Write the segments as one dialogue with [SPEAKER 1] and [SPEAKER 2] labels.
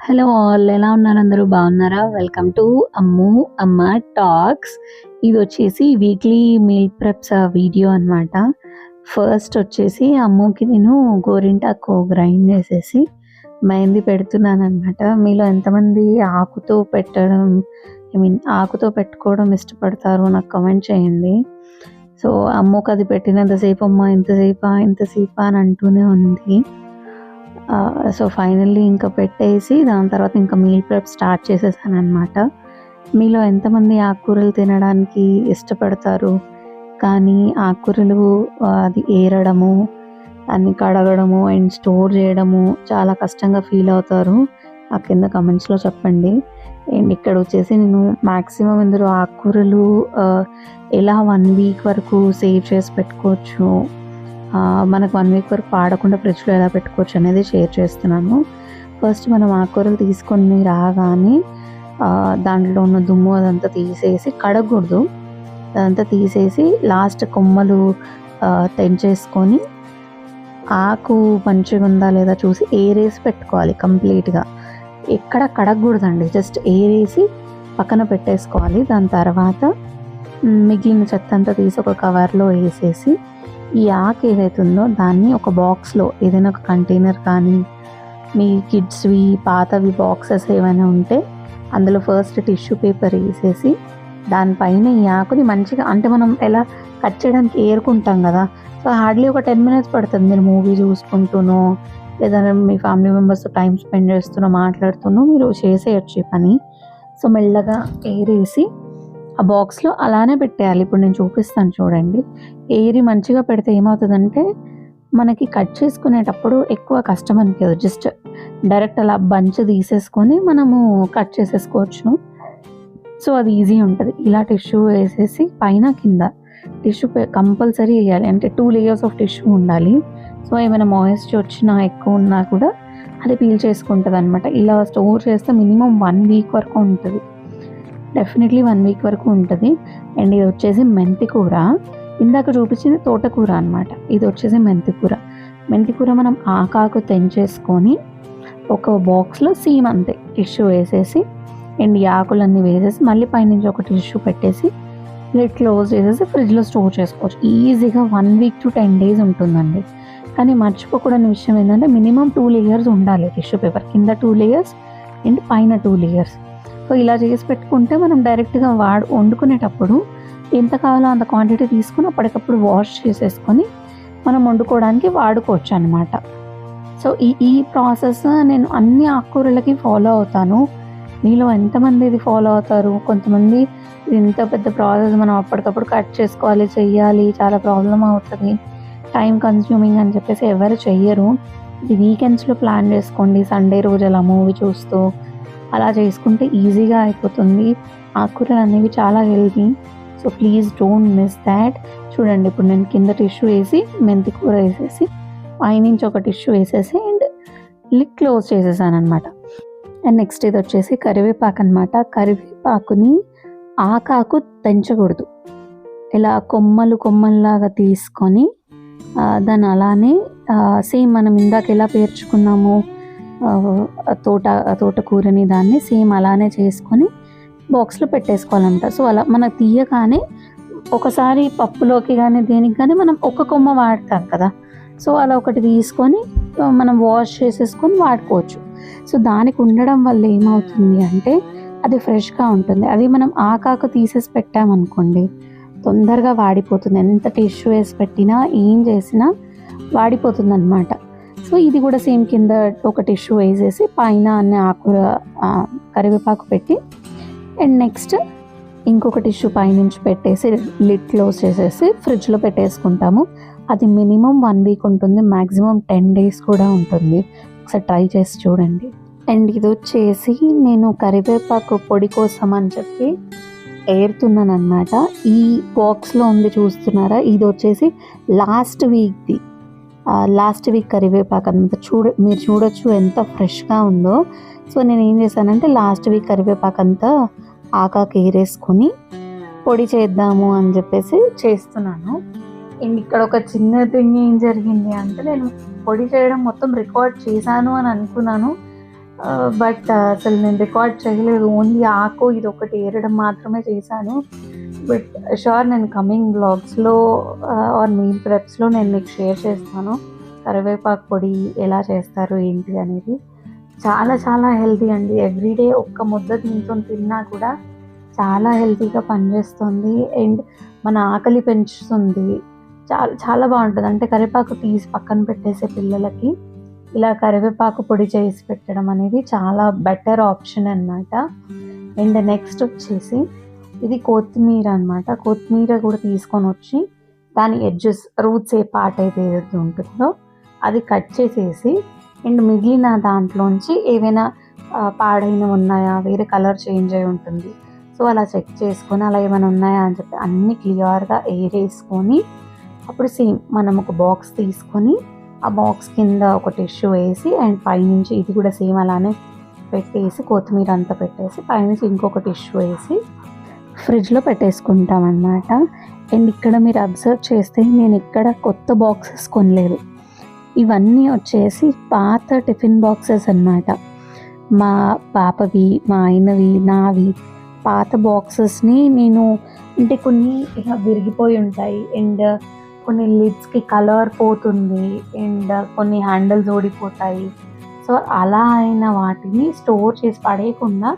[SPEAKER 1] Hello all, ఎలా ఉన్నారు? అందరూ బాగున్నారా? వెల్కమ్ టు అమ్ము అమ్మ టాక్స్. ఇది వచ్చేసి వీక్లీ మీల్ ప్రెప్స్ వీడియో అనమాట. ఫస్ట్ వచ్చేసి అమ్ముకి నేను గోరింటాకు గ్రైండ్ చేసేసి మెహందీ పెడుతున్నాను అనమాట. మీలో ఎంతమంది ఆకుతో పెట్టడం ఆకుతో పెట్టుకోవడం ఇష్టపడతారో నాకు కమెంట్ చేయండి. సో అమ్ముకి అది పెట్టినంతసేపు అమ్మ ఇంతసేపా అని అంటూనే ఉంది. సో ఫైనల్లీ ఇంకా పెట్టేసి దాని తర్వాత ఇంకా మీల్ ప్రెప్ స్టార్ట్ చేసేసాను అనమాట. మీలో ఎంతమంది ఆకుకూరలు తినడానికి ఇష్టపడతారు? కానీ ఆకుకూరలు అది ఏరడము, దాన్ని కడగడము అండ్ స్టోర్ చేయడము చాలా కష్టంగా ఫీల్ అవుతారు. ఆ కింద కమెంట్స్లో చెప్పండి. అండ్ ఇక్కడ వచ్చేసి నేను మ్యాక్సిమం ఇందులో ఆకుకూరలు ఎలా 1 వీక్ వరకు సేవ్ చేసి పెట్టుకోవచ్చు, మనకు 1 వీక్ వరకు పాడకుండా ఫ్రిడ్జ్లో ఎలా పెట్టుకోవచ్చు అనేది షేర్ చేస్తున్నాను. ఫస్ట్ మనం ఆకుకూరలు తీసుకొని రాగానే దాంట్లో ఉన్న దుమ్ము అదంతా తీసేసి, కడగకూడదు, అదంతా తీసేసి లాస్ట్ కొమ్మలు తెంచేసుకొని ఆకు మంచిగా ఉందా లేదా చూసి ఏరేసి పెట్టుకోవాలి. కంప్లీట్గా ఎక్కడ కడగకూడదండి, జస్ట్ ఏరేసి పక్కన పెట్టేసుకోవాలి. దాని తర్వాత మిగిలిన చెత్త అంతా తీసి ఒక కవర్లో వేసేసి ఈ ఆకు ఏదైతే ఉందో దాన్ని ఒక బాక్స్లో, ఏదైనా ఒక కంటైనర్ కానీ మీ కిడ్స్వి పాతవి బాక్సెస్ ఏమైనా ఉంటే అందులో ఫస్ట్ టిష్యూ పేపర్ వేసేసి దానిపైన ఈ ఆకుని మంచిగా, అంటే మనం ఎలా కట్ చేయడానికి ఏరుకుంటాం కదా, సో హార్డ్లీ ఒక 10 minutes పడుతుంది. మీరు మూవీ చూసుకుంటూనో లేదా మీ ఫ్యామిలీ మెంబర్స్తో టైం స్పెండ్ చేస్తూనో మాట్లాడుతూనో మీరు చేసేయచ్చు ఈ పని. సో మెల్లగా ఏరేసి ఆ బాక్స్లో అలానే పెట్టేయాలి. ఇప్పుడు నేను చూపిస్తాను చూడండి. ఏరి మంచిగా పెడితే ఏమవుతుందంటే మనకి కట్ చేసుకునేటప్పుడు ఎక్కువ కష్టం అనిపించదు. జస్ట్ డైరెక్ట్ అలా బంచ్ తీసేసుకొని మనము కట్ చేసేసుకోవచ్చు. సో అది ఈజీ ఉంటుంది. ఇలా టిష్యూ వేసేసి పైన కింద టిష్యూ కంపల్సరీ వేయాలి. అంటే 2 layers ఆఫ్ టిష్యూ ఉండాలి. సో ఏమైనా మాయిశ్చర్ వచ్చినా ఎక్కువ ఉన్నా కూడా అది పీల్ చేసుకుంటుంది అనమాట. ఇలా స్టోర్ చేస్తే మినిమం 1 వీక్ వరకు ఉంటుంది. డెఫినెట్లీ 1 వీక్ వరకు ఉంటుంది. అండ్ ఇది వచ్చేసి మెంతి కూర. ఇందాక చూపించింది తోటకూర అనమాట. ఇది వచ్చేసి మెంతి కూర మనం ఆకాకు తెంచేసుకొని ఒక బాక్స్లో సేమ్ అంతే టిష్యూ వేసేసి అండ్ ఈ ఆకులన్నీ వేసేసి మళ్ళీ పైనుంచి ఒక టిష్యూ పెట్టేసి లిడ్ క్లోజ్ చేసేసి ఫ్రిడ్జ్లో స్టోర్ చేసుకోవచ్చు. ఈజీగా 1 week to 10 days ఉంటుందండి. కానీ మర్చిపోకూడని విషయం ఏంటంటే మినిమం 2 layers ఉండాలి టిష్యూ పేపర్. కింద 2 layers అండ్ పైన 2 layers. సో ఇలా చేసి పెట్టుకుంటే మనం డైరెక్ట్గా వండుకునేటప్పుడు ఎంత కావాలో అంత క్వాంటిటీ తీసుకుని అప్పటికప్పుడు వాష్ చేసేసుకొని మనం వండుకోవడానికి వాడుకోవచ్చు అనమాట. సో ఈ ప్రాసెస్ నేను అన్ని ఆకుకూరలకి ఫాలో అవుతాను. మీలో ఎంతమంది ఇది ఫాలో అవుతారు? కొంతమంది ఇది ఇంత పెద్ద ప్రాసెస్, మనం అప్పటికప్పుడు కట్ చేసుకోవాలి, చెయ్యాలి, చాలా ప్రాబ్లం అవుతుంది, టైం కన్స్యూమింగ్ అని చెప్పేసి ఎవరు చెయ్యరు. ఇది వీకెండ్స్లో ప్లాన్ చేసుకోండి. సండే రోజు అలా మూవీ చూస్తూ అలా చేసుకుంటే ఈజీగా అయిపోతుంది. ఆకుకూరలు అనేవి చాలా healthy. So please don't miss that. చూడండి, ఇప్పుడు నేను కింద టిష్యూ వేసి మెంతి కూర వేసేసి పైనుంచి ఒక టిష్యూ వేసేసి అండ్ లిడ్ క్లోజ్ చేసేసాను అనమాట. అండ్ నెక్స్ట్ ఇది వచ్చేసి కరివేపాకు అనమాట. కరివేపాకుని ఆకాకు తెంచకూడదు, ఇలా కొమ్మల్లాగా తీసుకొని దాన్ని అలానే సేమ్ మనం ఇందాక ఎలా పేర్చుకున్నాము తోటకూరని, దాన్ని సేమ్ అలానే చేసుకొని బాక్స్లో పెట్టేసుకోవాలన్నమాట. సో అలా మనకు తీయగానే ఒకసారి పప్పులోకి కానీ దేనికి కానీ మనం ఒక కొమ్మ వాడతాం కదా, సో అలా ఒకటి తీసుకొని మనం వాష్ చేసేసుకొని వాడుకోవచ్చు. సో దానికి ఉండడం వల్ల ఏమవుతుంది అంటే అది ఫ్రెష్గా ఉంటుంది. అది మనం ఆకాకు తీసేసి పెట్టామనుకోండి తొందరగా వాడిపోతుంది. ఎంత టిష్యూ వేసి పెట్టినా ఏం చేసినా వాడిపోతుంది అనమాట. సో ఇది కూడా సేమ్ కింద ఒక టిష్యూ వేసేసి పైన అన్ని ఆకుకూర కరివేపాకు పెట్టి అండ్ నెక్స్ట్ ఇంకొక టిష్యూ పైనుంచి పెట్టేసి లిడ్ క్లోజ్ చేసేసి ఫ్రిడ్జ్లో పెట్టేసుకుంటాము. అది మినిమం 1 week ఉంటుంది, మ్యాక్సిమం 10 days కూడా ఉంటుంది. ఒకసారి ట్రై చేసి చూడండి. అండ్ ఇది వచ్చేసి నేను కరివేపాకు పొడి కోసం అని చెప్పి ఏరుతున్నాను అనమాట. ఈ బాక్స్లో ఉంది చూస్తున్నారా, ఇది వచ్చేసి లాస్ట్ వీక్ కరివేపాకు అనమాట. మీరు చూడొచ్చు ఎంత ఫ్రెష్గా ఉందో. సో నేను ఏం చేశానంటే లాస్ట్ వీక్ కరివేపాకు అంతా ఆకాకు ఏరేసుకొని పొడి చేద్దాము అని చెప్పేసి చేస్తున్నాను. అండ్ ఇక్కడ ఒక చిన్న థింగ్ ఏం జరిగింది అంటే నేను పొడి చేయడం మొత్తం రికార్డ్ చేశాను అని అనుకున్నాను, బట్ అసలు నేను రికార్డ్ చేయలేదు. ఓన్లీ ఆకు ఇది ఒకటి ఏరడం మాత్రమే చేశాను. బట్ షూర్ నేను కమింగ్ బ్లాగ్స్లో ఆర్ మీల్ ప్రెప్స్లో నేను మీకు షేర్ చేస్తాను కరివేపాకు పొడి ఎలా చేస్తారు ఏంటి అనేది. చాలా చాలా హెల్తీ అండి. ఎవ్రీడే ఒక్క ముద్ద దీంతో తిన్నా కూడా చాలా హెల్తీగా పనిచేస్తుంది అండ్ మన ఆకలి పెంచుతుంది. చాలా చాలా బాగుంటుంది. అంటే కరివేపాకు తీసి పక్కన పెట్టేసే పిల్లలకి ఇలా కరివేపాకు పొడి చేసి పెట్టడం అనేది చాలా బెటర్ ఆప్షన్ అన్నమాట. అండ్ నెక్స్ట్ వచ్చేసి ఇది కొత్తిమీర అన్నమాట. కొత్తిమీర కూడా తీసుకొని వచ్చి దాని ఎడ్జెస్ రూట్స్ ఏ పార్ట్ అయితే ఏదైతే ఉంటుందో అది కట్ చేసేసి అండ్ మిగిలిన దాంట్లోంచి ఏవైనా పాడైన ఉన్నాయా, వేరే కలర్ చేంజ్ అయి ఉంటుంది, సో అలా చెక్ చేసుకొని అలా ఏమైనా ఉన్నాయా అని చెప్పి అన్నీ క్లియర్గా ఏరేసుకొని అప్పుడు సేమ్ మనం ఒక బాక్స్ తీసుకొని ఆ బాక్స్ కింద ఒక టిష్యూ వేసి అండ్ పైనుంచి ఇది కూడా సేమ్ అలానే పెట్టేసి కొత్తిమీర అంతా పెట్టేసి పైనుంచి ఇంకొక టిష్యూ వేసి ఫ్రిడ్జ్లో పెట్టేసుకుంటాం అన్నమాట. అండ్ ఇక్కడ మీరు అబ్జర్వ్ చేస్తే నేను ఇక్కడ కొత్త బాక్సెస్ కొనలేదు. ఇవన్నీ వచ్చేసి పాత టిఫిన్ బాక్సెస్ అన్నమాట. మా పాపవి, మా ఆయనవి, నావి పాత బాక్సెస్ని నేను అంటే కొన్ని ఇలా విరిగిపోయి ఉంటాయి అండ్ కొన్ని లిడ్స్కి కలర్ పోతుంది అండ్ కొన్ని హ్యాండిల్స్ ఓడిపోతాయి. సో అలా అయిన వాటిని స్టోర్ చేసి పడేయకుండా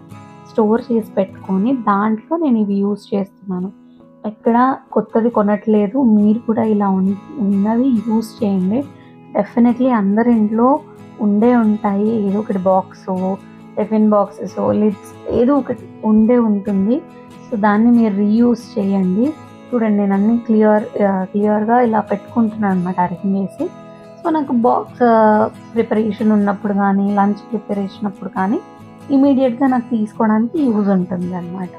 [SPEAKER 1] స్టోర్ చేసి పెట్టుకొని దాంట్లో నేను ఇవి యూజ్ చేస్తున్నాను. ఎక్కడ కొత్తది కొనట్లేదు. మీరు కూడా ఇలా ఉన్నది యూజ్ చేయండి. డెఫినెట్లీ అందరి ఇంట్లో ఉండే ఉంటాయి ఏదో ఒకటి బాక్సు, టిఫిన్ బాక్సెస్, లిడ్స్ ఏదో ఒకటి ఉండే ఉంటుంది. సో దాన్ని మీరు రీయూజ్ చేయండి. చూడండి నేను అన్నీ క్లియర్గా ఇలా పెట్టుకుంటున్నాను అనమాట అరేంజ్ చేసి. సో నాకు బాక్స్ ప్రిపరేషన్ ఉన్నప్పుడు కానీ లంచ్ ప్రిపరేషన్ అప్పుడు కానీ ఇమీడియట్గా నాకు తీసుకోవడానికి యూజ్ ఉంటుంది అనమాట.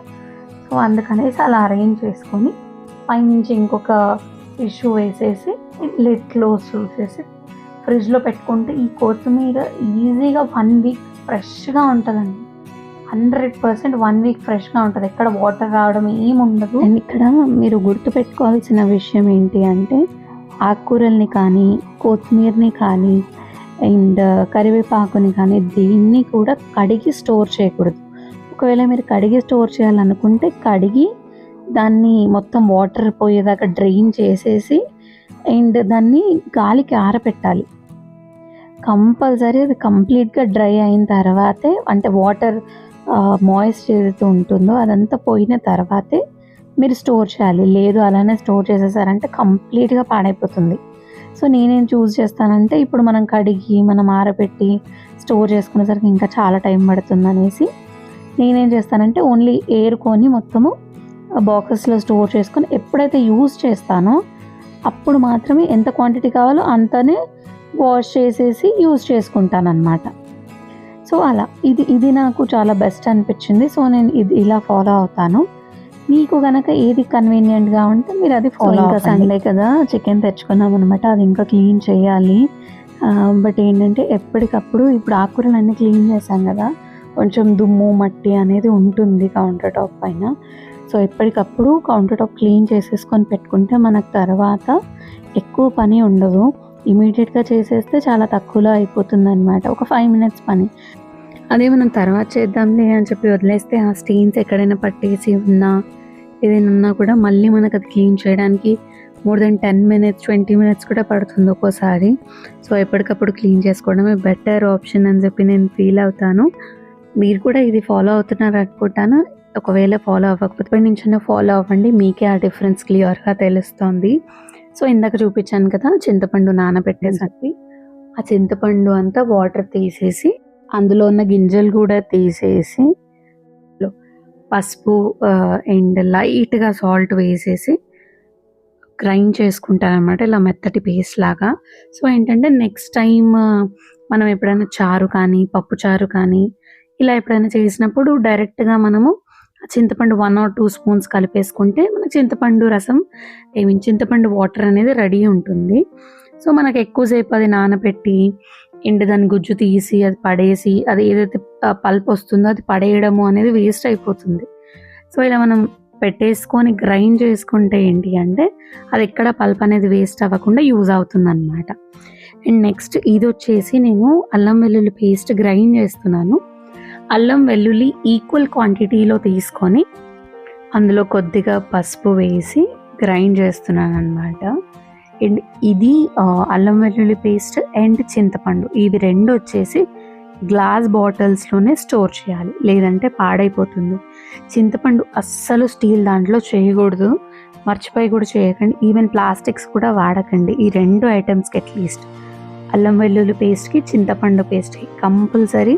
[SPEAKER 1] సో అందుకనేసి అలా అరేంజ్ చేసుకొని పైనుంచి ఇంకొక టిష్యూ వేసేసి లిడ్ క్లోజ్ చూసేసి ఫ్రిడ్జ్లో పెట్టుకుంటే ఈ కొత్తిమీర ఈజీగా 1 వీక్ ఫ్రెష్గా ఉంటుందండి. 100% 1 వీక్ ఫ్రెష్గా ఉంటుంది. ఎక్కడ వాటర్ రావడం ఏమి ఉండదు. అండ్ ఇక్కడ మీరు గుర్తుపెట్టుకోవాల్సిన విషయం ఏంటి అంటే ఆకుకూరల్ని కానీ కొత్తిమీరని కానీ అండ్ కరివేపాకుని కానీ దీన్ని కూడా కడిగి స్టోర్ చేయకూడదు. ఒకవేళ మీరు కడిగి స్టోర్ చేయాలనుకుంటే కడిగి దాన్ని మొత్తం వాటర్ పోయేదాకా డ్రైన్ చేసేసి అండ్ దాన్ని గాలికి ఆరబెట్టాలి. కంపల్సరీ అది కంప్లీట్గా డ్రై అయిన తర్వాతే, అంటే వాటర్ మాయిస్ట్ ఏదైతే ఉంటుందో అదంతా పోయిన తర్వాతే మీరు స్టోర్ చేయాలి. లేదు అలానే స్టోర్ చేసేసారంటే కంప్లీట్గా పాడైపోతుంది. సో నేనేం చూస్ చేస్తానంటే ఇప్పుడు మనం కడిగి మనం ఆరబెట్టి స్టోర్ చేసుకునేసరికి ఇంకా చాలా టైం పడుతుంది అనేసి నేనేం చేస్తానంటే ఓన్లీ ఏరుకొని మొత్తము బాక్సెస్లో స్టోర్ చేసుకొని ఎప్పుడైతే యూజ్ చేస్తానో అప్పుడు మాత్రమే ఎంత క్వాంటిటీ కావాలో అంతనే వాష్ చేసేసి యూజ్ చేసుకుంటాను అన్నమాట. సో అలా ఇది నాకు చాలా బెస్ట్ అనిపించింది. సో నేను ఇది ఇలా ఫాలో అవుతాను. మీకు కనుక ఏది కన్వీనియంట్గా ఉంటే మీరు అది ఫాలో. ఇంకా సండే కదా చికెన్ తెచ్చుకున్నాం అనమాట. అది ఇంకా క్లీన్ చేయాలి. బట్ ఏంటంటే ఎప్పటికప్పుడు ఇప్పుడు ఆకుకూరలు అన్నీ క్లీన్ చేశాం కదా, కొంచెం దుమ్ము మట్టి అనేది ఉంటుంది కౌంటర్ టాప్ పైన. సో ఎప్పటికప్పుడు కౌంటర్ టాప్ క్లీన్ చేసేసుకొని పెట్టుకుంటే మనకు తర్వాత ఎక్కువ పని ఉండదు. ఇమీడియట్గా చేసేస్తే చాలా తక్కువలో అయిపోతుంది అనమాట. ఒక 5 minutes పని. అదే మనం తర్వాత చేద్దాంలే అని చెప్పి వదిలేస్తే ఆ స్టెయిన్స్ ఎక్కడైనా పట్టేసి ఉన్నా ఏదైనా ఉన్నా కూడా మళ్ళీ మనకు అది క్లీన్ చేయడానికి more than 10 minutes 20 minutes కూడా పడుతుంది ఒక్కోసారి. సో ఎప్పటికప్పుడు క్లీన్ చేసుకోవడమే బెటర్ ఆప్షన్ అని చెప్పి నేను ఫీల్ అవుతాను. మీరు కూడా ఇది ఫాలో అవుతున్నారు అనుకుంటాను. ఒకవేళ ఫాలో అవ్వకపోతే నుంచి ఫాలో అవ్వండి, మీకే ఆ డిఫరెన్స్ క్లియర్గా తెలుస్తుంది. సో ఇందాక చూపించాను కదా చింతపండు నానబెట్టేసరికి ఆ చింతపండు అంతా వాటర్ తీసేసి అందులో ఉన్న గింజలు కూడా తీసేసి పసుపు అండ్ లైట్గా సాల్ట్ వేసేసి గ్రైండ్ చేసుకుంటాను అనమాట, ఇలా మెత్తటి పేస్ట్ లాగా. సో ఏంటంటే నెక్స్ట్ టైం మనం ఎప్పుడైనా చారు కానీ పప్పు చారు కానీ ఇలా ఎప్పుడైనా చేసినప్పుడు డైరెక్ట్గా మనము చింతపండు 1 or 2 spoons కలిపేసుకుంటే మనకు చింతపండు రసం చింతపండు వాటర్ అనేది రెడీ ఉంటుంది. సో మనకు ఎక్కువసేపు అది నానబెట్టి ఎండు దాని గుజ్జు తీసి అది పడేసి అది ఏదైతే పల్ప్ వస్తుందో అది పడేయడము అనేది వేస్ట్ అయిపోతుంది. సో ఇలా మనం పెట్టేసుకొని గ్రైండ్ చేసుకుంటే ఏంటి అంటే అది ఎక్కడ పల్ప్ అనేది వేస్ట్ అవ్వకుండా యూజ్ అవుతుంది అనమాట. అండ్ నెక్స్ట్ ఇది వచ్చేసి నేను అల్లం వెల్లుల్లి పేస్ట్ గ్రైండ్ చేస్తున్నాను. అల్లం వెల్లుల్లి ఈక్వల్ క్వాంటిటీలో తీసుకొని అందులో కొద్దిగా పసుపు వేసి గ్రైండ్ చేస్తున్నాను అనమాట. అండ్ ఇది అల్లం వెల్లుల్లి పేస్ట్ అండ్ చింతపండు ఇవి రెండు వచ్చేసి గ్లాస్ బాటిల్స్లోనే స్టోర్ చేయాలి, లేదంటే పాడైపోతుంది. చింతపండు అస్సలు స్టీల్ దాంట్లో చేయకూడదు, మర్చిపోయి కూడా చేయకండి. ఈవెన్ ప్లాస్టిక్స్ కూడా వాడకండి. ఈ రెండు ఐటమ్స్కి అట్లీస్ట్ అల్లం వెల్లుల్లి పేస్ట్కి చింతపండు పేస్ట్కి కంపల్సరీ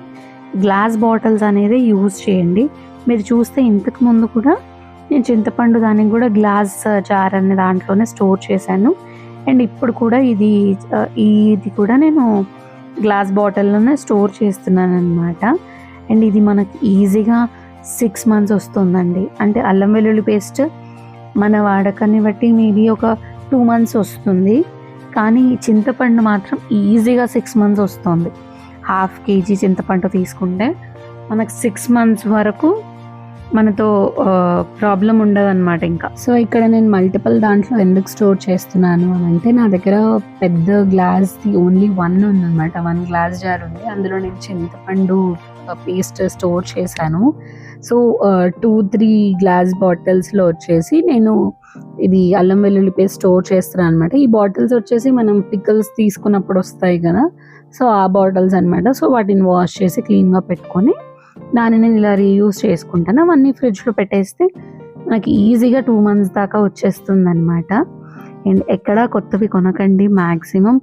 [SPEAKER 1] గ్లాస్ బాటిల్స్ అనేది యూజ్ చేయండి. మీరు చూస్తే ఇంతకు ముందు కూడా నేను చింతపండు దానికి కూడా గ్లాస్ జార్ అనే దాంట్లోనే స్టోర్ చేశాను. అండ్ ఇప్పుడు కూడా ఇది కూడా నేను గ్లాస్ బాటిల్లోనే స్టోర్ చేస్తున్నాను అనమాట. అండ్ ఇది మనకి ఈజీగా 6 months వస్తుందండి. అంటే అల్లం వెల్లుల్లి పేస్ట్ మన వాడకాన్ని బట్టి మేబీ ఒక 2 months వస్తుంది, కానీ చింతపండు మాత్రం ఈజీగా 6 months వస్తుంది. 1/2 kg చింతపండు తీసుకుంటే మనకు 6 months వరకు మనతో ప్రాబ్లం ఉండదన్నమాట ఇంకా. సో ఇక్కడ నేను మల్టిపుల్ దాంట్లో ఎందుకు స్టోర్ చేస్తున్నాను అని అంటే, నా దగ్గర పెద్ద గ్లాస్ది ఓన్లీ 1 ఉందన్నమాట. 1 glass జార్ ఉంది, అందులో నేను చింతపండు పేస్ట్ స్టోర్ చేశాను. సో 2-3 గ్లాస్ బాటిల్స్లో వచ్చేసి నేను ఇది అల్లం వెల్లుల్లి పేస్ట్ స్టోర్ చేస్తున్నాను అనమాట. ఈ బాటిల్స్ వచ్చేసి మనం పికల్స్ తీసుకున్నప్పుడు వస్తాయి కదా, సో ఆ బాటిల్స్ అనమాట. సో వాటిని వాష్ చేసి క్లీన్గా పెట్టుకొని దాన్ని నేను ఇలా రీయూజ్ చేసుకుంటాను. అవన్నీ ఫ్రిడ్జ్లో పెట్టేస్తే మనకి ఈజీగా 2 months దాకా వచ్చేస్తుంది అనమాట. అండ్ ఎక్కడా కొత్తవి కొనకండి. మ్యాక్సిమం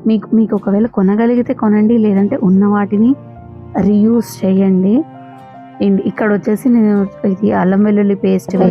[SPEAKER 1] మీకు ఒకవేళ కొనగలిగితే కొనండి, లేదంటే ఉన్న వాటిని రీయూజ్ చేయండి. అండ్ ఇక్కడ వచ్చేసి నేను ఇది అల్లం వెల్లుల్లి పేస్ట్